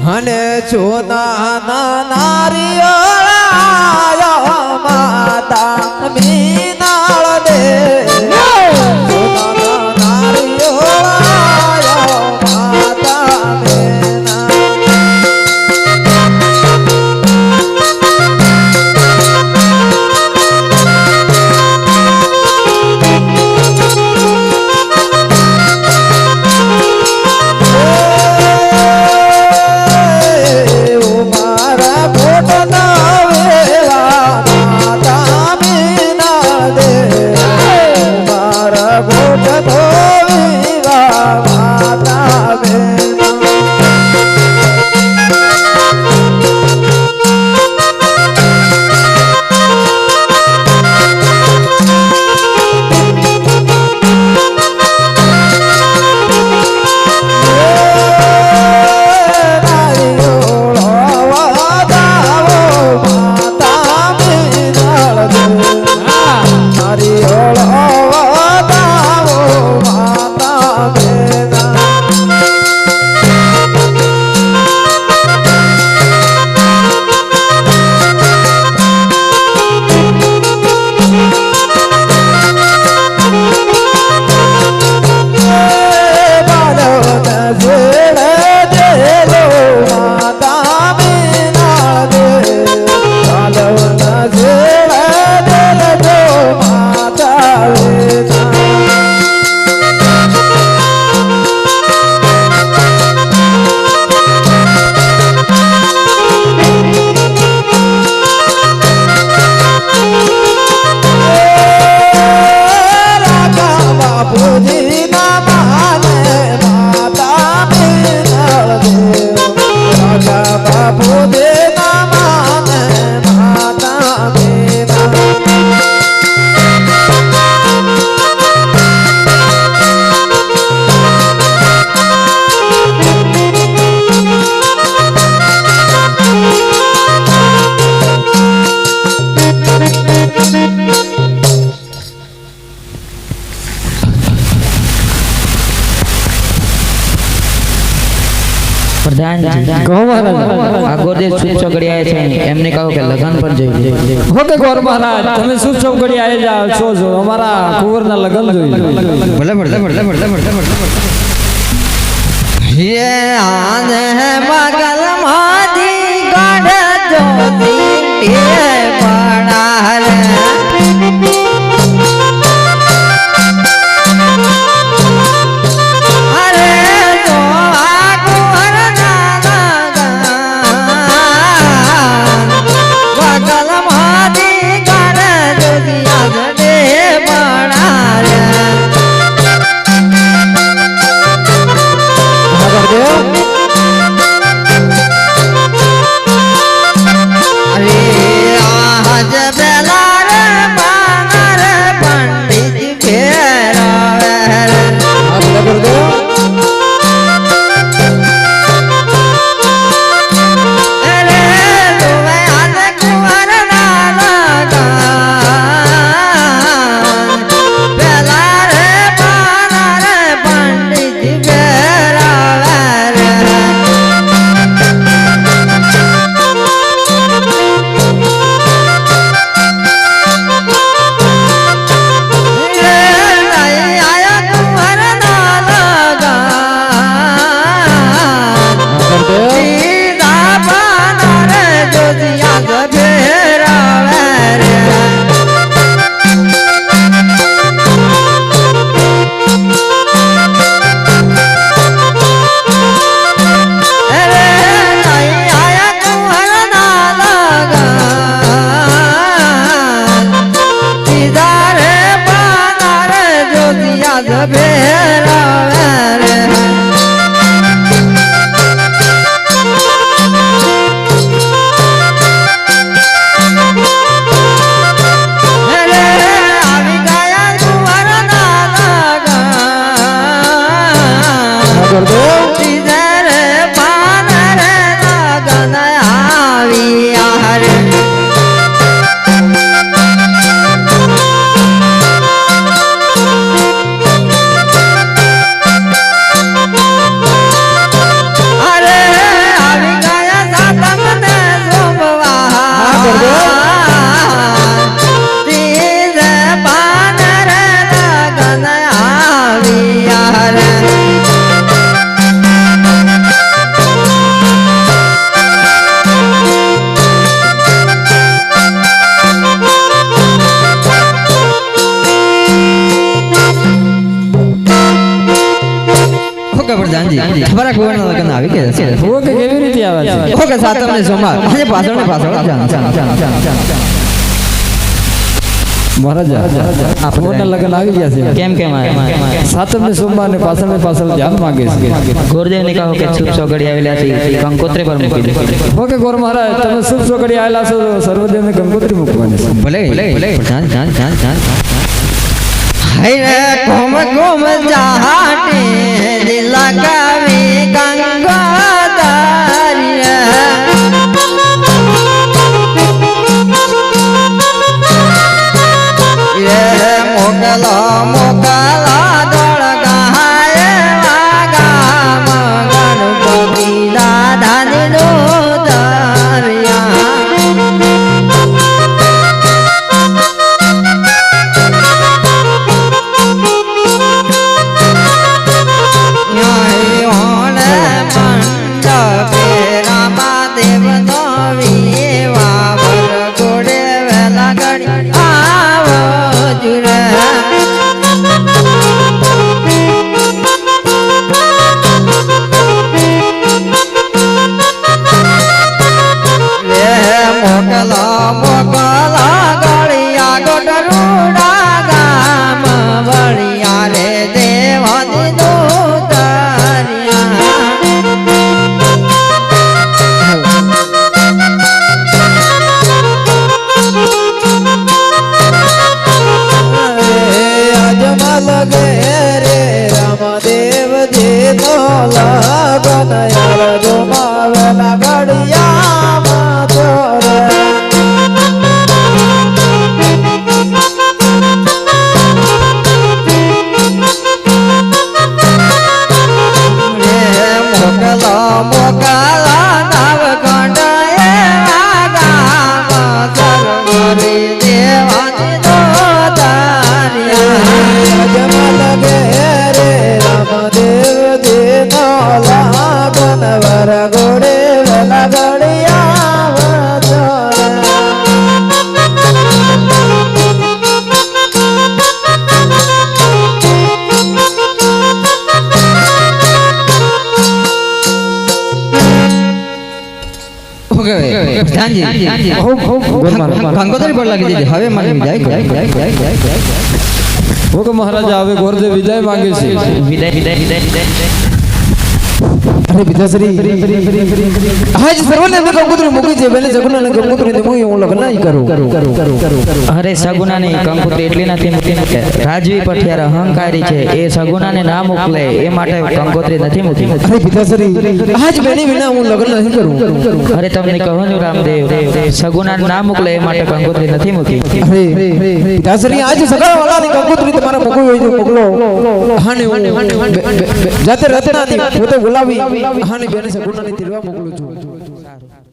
અને સોના નારીઓ માતા મીનાળ દે સોના નારીઓ માતા એમને કહો કે લગન પર જઈ ઓકે ગોર મહારાજ તમે શું ચોકડી આવી જાવ છો જો અમારા કુંવરના લગન જોઈ ભલે હે આને મગલ માધી ગઢ જોતી હે પડાર તમારા કુંવરના લગ્ન આવી ગયા છે ઓકે કેવી રીતે આવે છે ઓકે સાતમને સોમવાર આજે પાછળ ને પાછળ મહારાજ આ કુંવરના લગ્ન આવી ગયા છે કેમ કેમ સાતમને સોમવાર ને પાછળ ધ્યાન માંગે છે ગોરદેવને કહો કે શુભ સોગડી આવેલા છે કંકોત્રી પર મૂકી દે ઓકે ગોર મહારાજ તમે શુભ સોગડી આવેલા છો સર્વદેવને કંકોત્રી મૂકવાની છે ભલે જાન હૈ ઘુમ ઘુમ જાહટે દિલ કવી મોકલા મોકલા દોળ ગાય ગામ ગણપતિ દાદાની નો દરિયા કંકોત્રી પર લાગી દીધી હવે મને વિદાય ઓકે મહારાજ હવે ગોરદેવ વિદાય માંગે છે વિદાય અરે પિતાશ્રી આજ સર્વને કંકોત્રી મૂકી છે બેને સગુનાને કંકોત્રી દે હું લગ્ન નહીં કરું અરે સગુનાની કંકોત્રી એટલી નથી મૂકી કે રાજવી પઠિયાર અહંકારી છે એ સગુનાને ના મોકલે એ માટે કંકોત્રી નથી મૂકી અરે પિતાશ્રી આજ બેને વિના હું લગ્ન નહીં કરું અરે તમને કહું છું રામદેવ સગુનાને ના મોકલે એ માટે કંકોત્રી નથી મૂકી અરે પિતાશ્રી આજ સગા વાળાની કંકોત્રી તમારા મોકલો હોય તો મોકલો હાને જાતે રત્નાની પોતે બોલાવી હાને બેને સગુનાની તિરવા મોકલું છું